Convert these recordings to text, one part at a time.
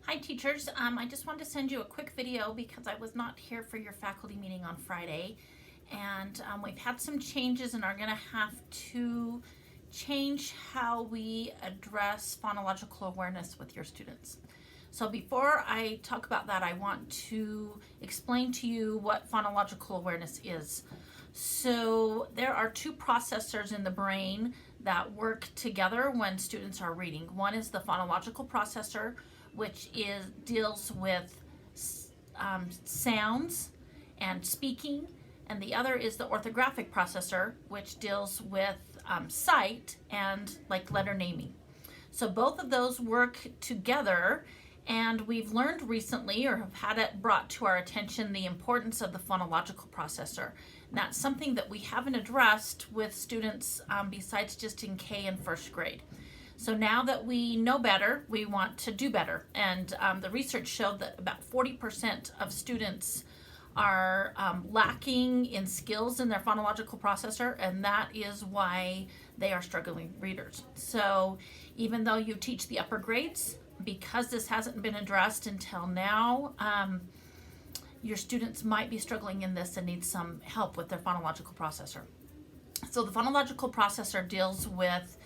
Hi teachers, I just wanted to send you a quick video because I was not here for your faculty meeting on Friday, and we've had some changes and are going to have to change how we address phonological awareness with your students. So before I talk about that, I want to explain to you what phonological awareness is. So there are two processors in the brain that work together when students are reading. One is the phonological processor, which deals with sounds and speaking, and the other is the orthographic processor, which deals with sight and like letter naming. So both of those work together, and we've learned recently, or have had it brought to our attention, the importance of the phonological processor. And that's something that we haven't addressed with students besides just in K and first grade. So now that we know better, we want to do better. And the research showed that about 40% of students are lacking in skills in their phonological processor, and that is why they are struggling readers. So even though you teach the upper grades, because this hasn't been addressed until now, your students might be struggling in this and need some help with their phonological processor. So the phonological processor deals with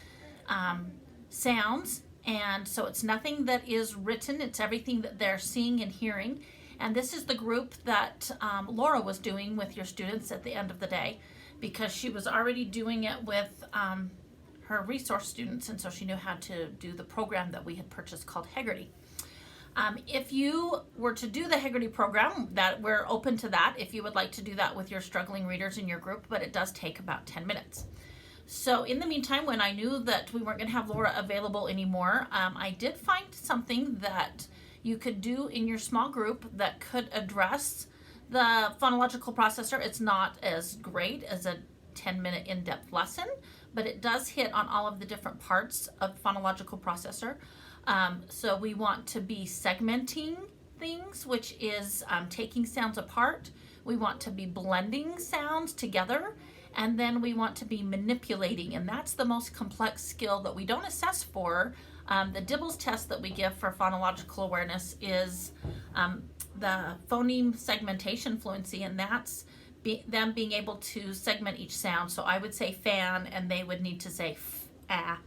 sounds, and so it's nothing that is written, it's everything that they're seeing and hearing. And this is the group that Laura was doing with your students at the end of the day, because she was already doing it with her resource students, and so she knew how to do the program that we had purchased called Heggerty. If you were to do the Heggerty program, that we're open to that if you would like to do that with your struggling readers in your group, but it does take about 10 minutes. So in the meantime, when I knew that we weren't going to have Laura available anymore, I did find something that you could do in your small group that could address the phonological processor. It's not as great as a 10-minute in-depth lesson, but it does hit on all of the different parts of phonological processor. So we want to be segmenting things, which is taking sounds apart. We want to be blending sounds together. And then we want to be manipulating, and that's the most complex skill that we don't assess for. The DIBELS test that we give for phonological awareness is the phoneme segmentation fluency, and that's them being able to segment each sound. So I would say fan, and they would need to say f,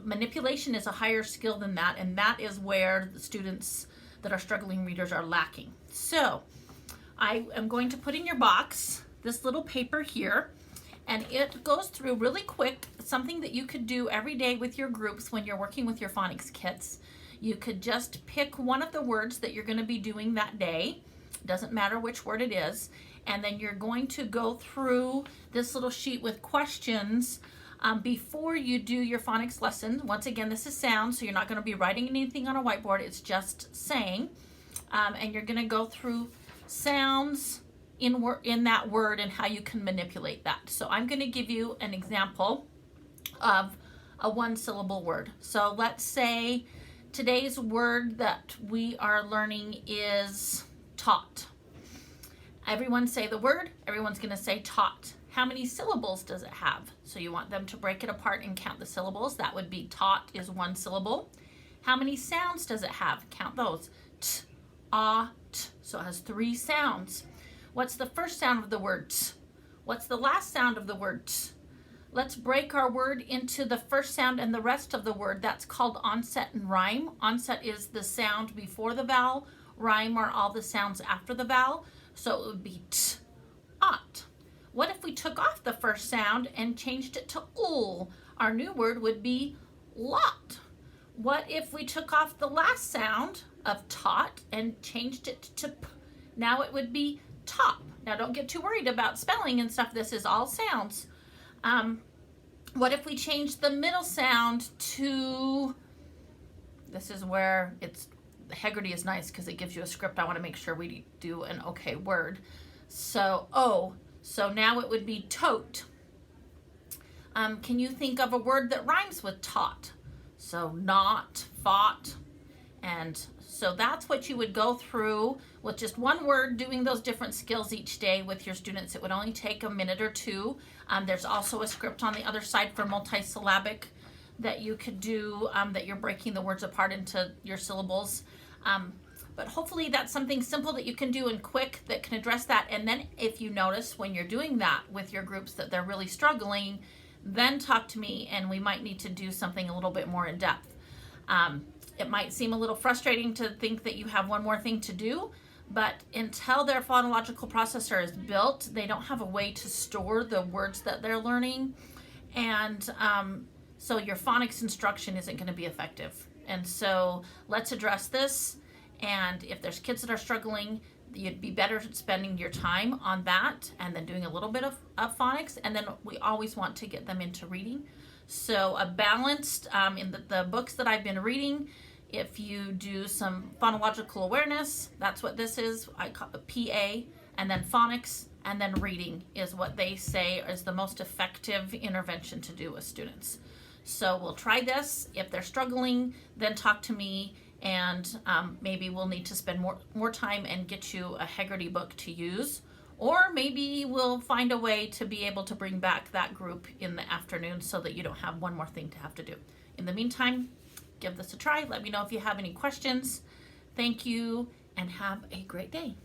manipulation is a higher skill than that, and that is where the students that are struggling readers are lacking. So I am going to put in your box this little paper here, and it goes through really quick something that you could do every day with your groups when you're working with your phonics kits. You could just pick one of the words that you're going to be doing that day. Doesn't matter which word it is, and then you're going to go through this little sheet with questions before you do your phonics lesson. Once again, this is sound, so you're not going to be writing anything on a whiteboard, it's just saying, and you're going to go through sounds in that word and how you can manipulate that. So I'm going to give you an example of a one-syllable word. So let's say today's word that we are learning is taught. Everyone say the word, everyone's going to say taught. How many syllables does it have? So you want them to break it apart and count the syllables. That would be taught is one syllable. How many sounds does it have? Count those. T, ah, t. So it has 3 sounds. What's the first sound of the word t? What's the last sound of the word t? Let's break our word into the first sound and the rest of the word. That's called onset and rhyme. Onset is the sound before the vowel. Rhyme are all the sounds after the vowel. So it would be t, ot. What if we took off the first sound and changed it to ul? Our new word would be lot. What if we took off the last sound of taught and changed it to p? Now it would be top. Now don't get too worried about spelling and stuff. This is all sounds. What if we change the middle sound to, this is where Heggerty is nice because it gives you a script. I want to make sure we do an okay word. So O. So now it would be tote. Can you think of a word that rhymes with taught? So not, fought, and so that's what you would go through with just one word, doing those different skills each day with your students. It would only take a minute or two. There's also a script on the other side for multisyllabic that you could do, that you're breaking the words apart into your syllables. But hopefully that's something simple that you can do and quick that can address that. And then if you notice when you're doing that with your groups that they're really struggling, then talk to me and we might need to do something a little bit more in depth. It might seem a little frustrating to think that you have one more thing to do, but until their phonological processor is built, they don't have a way to store the words that they're learning. And so your phonics instruction isn't going to be effective. And so let's address this. And if there's kids that are struggling, you'd be better spending your time on that and then doing a little bit of phonics. And then we always want to get them into reading. So a balanced, in the books that I've been reading, if you do some phonological awareness, that's what this is. I call it PA, and then phonics, and then reading is what they say is the most effective intervention to do with students. So we'll try this. If they're struggling, then talk to me. And maybe we'll need to spend more time and get you a Heggerty book to use, or maybe we'll find a way to be able to bring back that group in the afternoon so that you don't have one more thing to have to do. In the meantime, give this a try. Let me know if you have any questions. Thank you and have a great day.